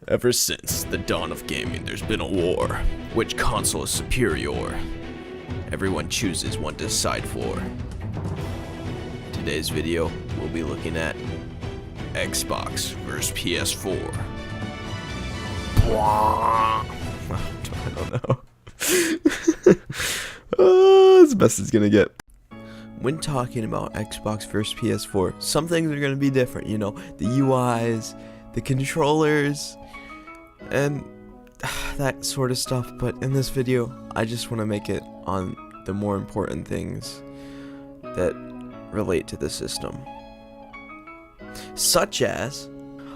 Ever since the dawn of gaming, there's been a war. Which console is superior? Everyone chooses one to decide for. Today's video, we'll be looking at Xbox versus PS4. I don't know. It's the best it's gonna get. When talking about Xbox versus PS4, some things are gonna be different, you know, the UIs, the controllers, and that sort of stuff. But in this video, I just want to make it on the more important things that relate to the system, such as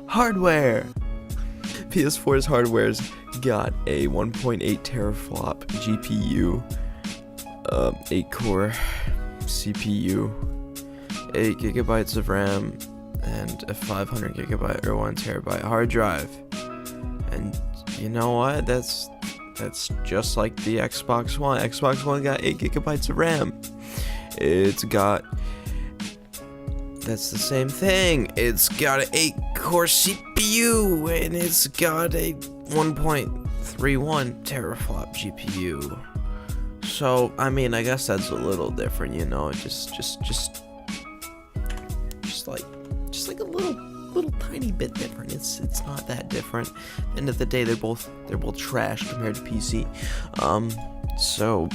hardware. PS4's hardware's got a 1.8 teraflop GPU, 8-core CPU, 8 gigabytes of RAM, and a 500 gigabyte or 1 terabyte hard drive. And you know what? That's just like the Xbox One. Xbox One got 8 gigabytes of RAM. That's the same thing. It's got an 8-core CPU, and it's got a 1.31 teraflop GPU. So, I mean, I guess that's a little different, you know, just like a little tiny bit different. It's not that different. At the end of the day, they're both trash compared to PC. So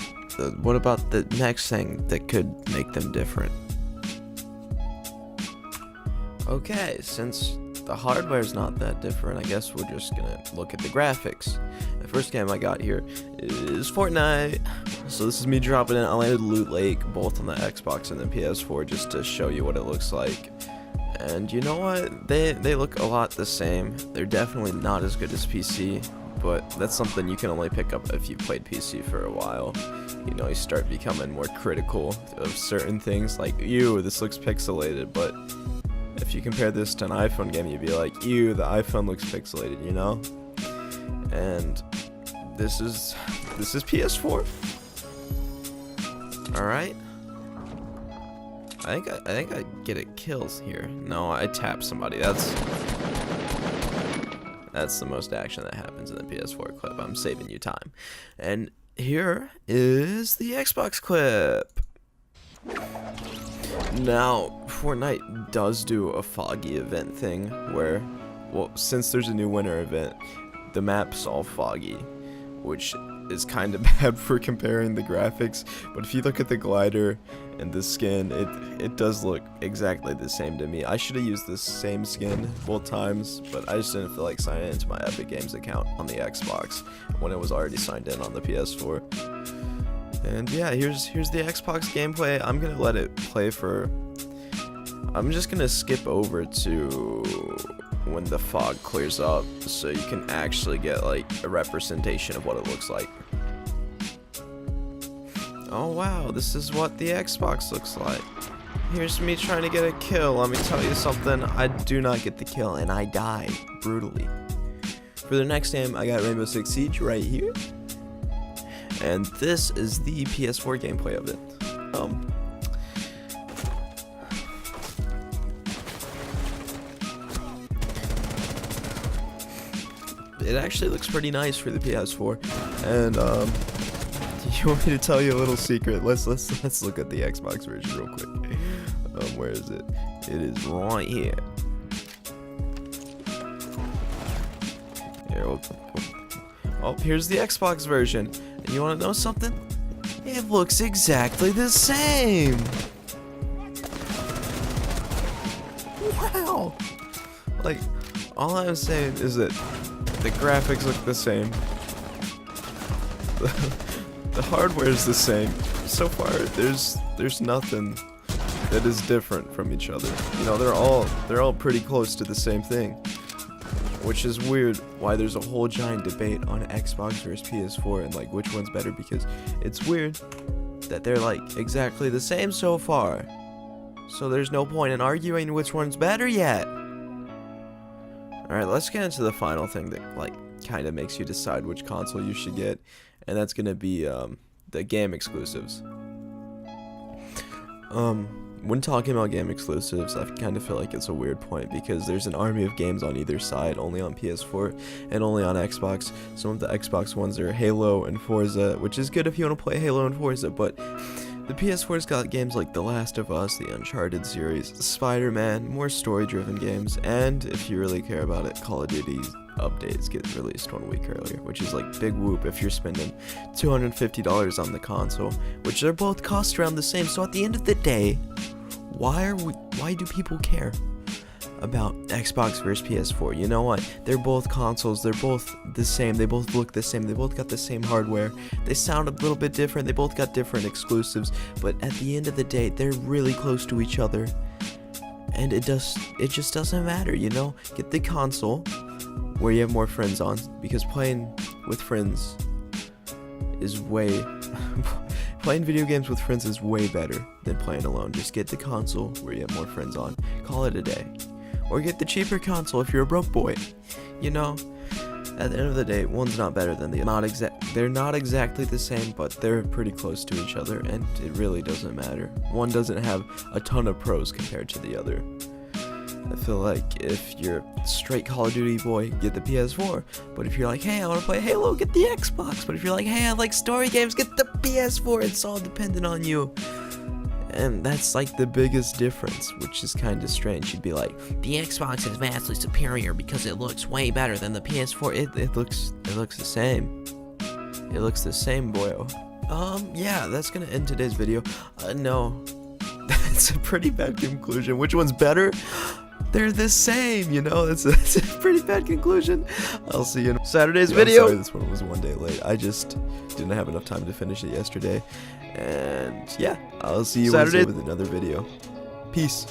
what about the next thing that could make them different? Okay, since the hardware's not that different, I guess we're just gonna look at the graphics. The first game I got here is Fortnite. So this is me dropping in. I landed Loot Lake both on the Xbox and the PS4 just to show you what it looks like. And you know what? They look a lot the same. They're definitely not as good as PC, but that's something you can only pick up if you played PC for a while. You know, you start becoming more critical of certain things, like, ew, this looks pixelated. But if you compare this to an iPhone game, you'd be like, ew, the iPhone looks pixelated, you know? And this is PS4. All right. I think I get a kills here. No, I tap somebody. That's the most action that happens in the PS4 clip. I'm saving you time. And here is the Xbox clip. Now, Fortnite does do a foggy event thing where, well, since there's a new winter event, the map's all foggy, which is kind of bad for comparing the graphics. But if you look at the glider and the skin, it does look exactly the same to me. I should have used this same skin both times, but I just didn't feel like signing into my Epic Games account on the Xbox when it was already signed in on the PS4. And yeah, here's the Xbox gameplay. I'm gonna let it play for. I'm just gonna skip over to when the fog clears up, so you can actually get like a representation of what it looks like. Oh wow, this is what the Xbox looks like. Here's me trying to get a kill. Let me tell you something, I do not get the kill and I die brutally. For the next game, I got Rainbow Six Siege right here. And this is the PS4 gameplay of it. It actually looks pretty nice for the PS4. And you want me to tell you a little secret? Let's look at the Xbox version real quick. Where is it? It is right here. Here, oh, here's the Xbox version. And you want to know something? It looks exactly the same. Wow. Like, all I'm saying is that the graphics look the same. The hardware is the same. So far, there's nothing that is different from each other. You know, they're all pretty close to the same thing, which is weird. Why there's a whole giant debate on Xbox versus PS4 and like which one's better, because it's weird that they're like exactly the same so far. So there's no point in arguing which one's better yet. Alright, let's get into the final thing that like kind of makes you decide which console you should get, and that's gonna be the game exclusives. when talking about game exclusives, I kind of feel like it's a weird point because there's an army of games on either side, only on PS4 and only on Xbox. Some of the Xbox ones are Halo and Forza, which is good if you want to play Halo and Forza, but the PS4's got games like The Last of Us, the Uncharted series, Spider-Man, more story-driven games, and if you really care about it, Call of Duty updates get released 1 week earlier, which is like big whoop if you're spending $250 on the console, which they're both cost around the same. So at the end of the day, why do people care about Xbox versus PS4? You know what? They're both consoles. They're both the same. They both look the same. They both got the same hardware. They sound a little bit different. They both got different exclusives. But at the end of the day, they're really close to each other. And it just doesn't matter, you know? Get the console where you have more friends on, because playing with friends is playing video games with friends is way better than playing alone. Just get the console where you have more friends on. Call it a day. Or get the cheaper console if you're a broke boy. You know, at the end of the day, one's not better than the other. They're not exactly the same, but they're pretty close to each other, and it really doesn't matter. One doesn't have a ton of pros compared to the other. I feel like if you're a straight Call of Duty boy, get the PS4. But if you're like, hey, I want to play Halo, get the Xbox. But if you're like, hey, I like story games, get the PS4. It's all dependent on you. And that's like the biggest difference, which is kind of strange. You'd be like, the Xbox is vastly superior because it looks way better than the PS4. It looks the same. It looks the same, boyo. Yeah, that's gonna end today's video. No, that's a pretty bad conclusion. Which one's better? They're the same, you know. It's a pretty bad conclusion. I'll see you in Saturday's video. I'm sorry this one was 1 day late. I just didn't have enough time to finish it yesterday. And yeah, I'll see you Saturday with another video. Peace.